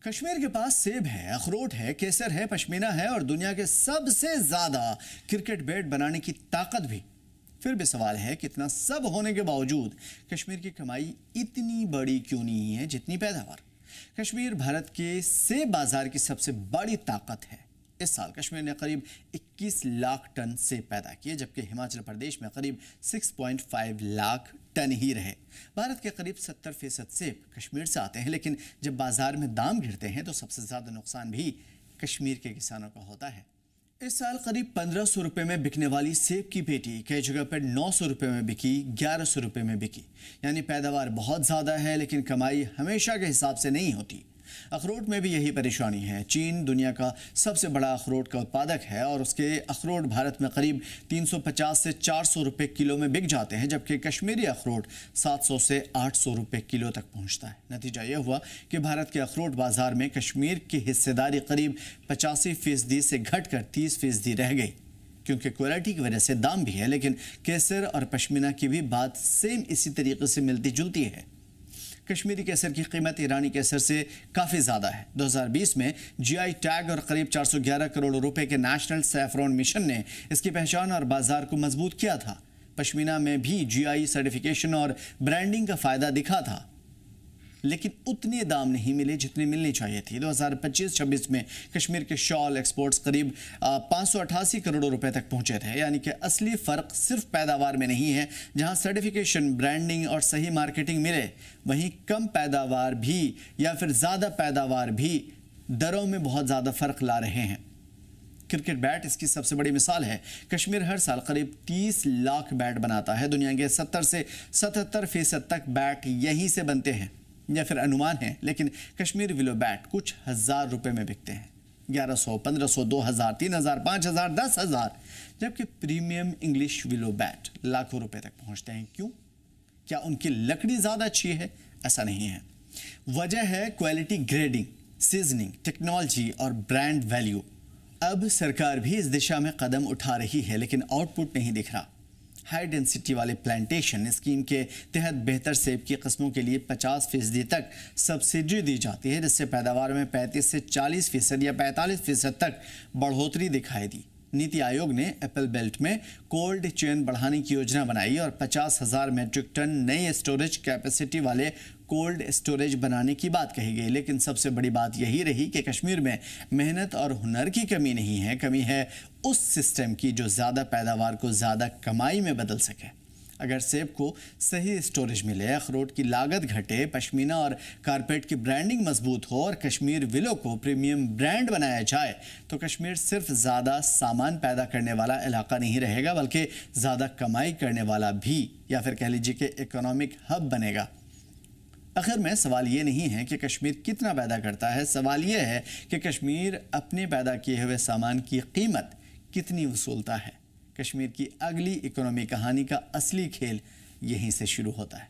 कश्मीर के पास सेब है, अखरोट है, केसर है, पश्मीना है और दुनिया के सबसे ज्यादा क्रिकेट बैट बनाने की ताकत भी। फिर भी सवाल है कि इतना सब होने के बावजूद कश्मीर की कमाई इतनी बड़ी क्यों नहीं है जितनी पैदावार। कश्मीर भारत के सेब बाजार की सबसे बड़ी ताकत है। इस साल कश्मीर ने करीब 21 लाख टन सेब पैदा किए, जबकि हिमाचल प्रदेश में करीब 6.5 लाख टन ही रहे। भारत के करीब 70% सेब कश्मीर से आते हैं, लेकिन जब बाजार में दाम गिरते हैं तो सबसे ज्यादा नुकसान भी कश्मीर के किसानों का होता है। इस साल करीब 1500 रुपए में बिकने वाली सेब की पेटी कई जगह पर 900 रुपए में बिकी, 1100 रुपए में बिकी। यानी पैदावार बहुत ज्यादा है लेकिन कमाई हमेशा के हिसाब से नहीं होती। अखरोट में भी यही परेशानी है। चीन दुनिया का सबसे बड़ा अखरोट का उत्पादक है और उसके अखरोट भारत में करीब 350 से 400 रुपए किलो में बिक जाते हैं, जबकि कश्मीरी अखरोट 700 से 800 रुपए किलो तक पहुंचता है। नतीजा यह हुआ कि भारत के अखरोट बाजार में कश्मीर की हिस्सेदारी करीब 85% से घटकर 30% रह गई। क्योंकि क्वालिटी की वजह से दाम भी है, लेकिन केसर और पश्मीना की भी बात सेम इसी तरीके से मिलती जुलती है। कश्मीरी केसर की कीमत ईरानी केसर से काफ़ी ज़्यादा है। 2020 में जीआई टैग और करीब 411 करोड़ रुपए के नेशनल सैफरॉन मिशन ने इसकी पहचान और बाजार को मजबूत किया था। पश्मीना में भी जीआई सर्टिफिकेशन और ब्रांडिंग का फ़ायदा दिखा था, लेकिन उतने दाम नहीं मिले जितने मिलनी चाहिए थी। 2025-26 में कश्मीर के शॉल एक्सपोर्ट्स करीब 588 करोड़ रुपए तक पहुंचे थे। यानी कि असली फ़र्क सिर्फ पैदावार में नहीं है। जहां सर्टिफिकेशन, ब्रांडिंग और सही मार्केटिंग मिले, वहीं कम पैदावार भी या फिर ज़्यादा पैदावार भी दरों में बहुत ज़्यादा फ़र्क ला रहे हैं। क्रिकेट बैट इसकी सबसे बड़ी मिसाल है। कश्मीर हर साल करीब 30 लाख बैट बनाता है। दुनिया के 70 से 77% तक बैट यहीं से बनते हैं, या फिर अनुमान है, लेकिन कश्मीर विलो बैट कुछ हजार रुपए में बिकते हैं। 1100, 1500, 2000, 3000, 5000, 10,000, जबकि प्रीमियम इंग्लिश विलो बैट लाखों रुपए तक पहुंचते हैं। क्यों? क्या उनकी लकड़ी ज्यादा अच्छी है? ऐसा नहीं है। वजह है क्वालिटी, ग्रेडिंग, सीजनिंग, टेक्नोलॉजी और ब्रांड वैल्यू। अब सरकार भी इस दिशा में कदम उठा रही है, लेकिन आउटपुट नहीं दिख रहा। हाई डेंसिटी वाले प्लांटेशन स्कीम के तहत बेहतर सेब की किस्मों के लिए 50% तक सब्सिडी दी जाती है, जिससे पैदावार में 35 से 40% या 45% तक बढ़ोतरी दिखाई दी। नीति आयोग ने एप्पल बेल्ट में कोल्ड चेन बढ़ाने की योजना बनाई और 50,000 मेट्रिक टन नई स्टोरेज कैपेसिटी वाले कोल्ड स्टोरेज बनाने की बात कही गई। लेकिन सबसे बड़ी बात यही रही कि कश्मीर में मेहनत और हुनर की कमी नहीं है, कमी है उस सिस्टम की जो ज़्यादा पैदावार को ज़्यादा कमाई में बदल सके। अगर सेब को सही स्टोरेज मिले, अखरोट की लागत घटे, पश्मीना और कारपेट की ब्रांडिंग मजबूत हो और कश्मीर विलो को प्रीमियम ब्रांड बनाया जाए, तो कश्मीर सिर्फ ज़्यादा सामान पैदा करने वाला इलाका नहीं रहेगा, बल्कि ज़्यादा कमाई करने वाला भी, या फिर कह लीजिए कि इकोनॉमिक हब बनेगा। आखिर में सवाल ये नहीं है कि कश्मीर कितना पैदा करता है, सवाल ये है कि कश्मीर अपने पैदा किए हुए सामान की कीमत कितनी वसूलता है। कश्मीर की अगली इकोनॉमी कहानी का असली खेल यहीं से शुरू होता है।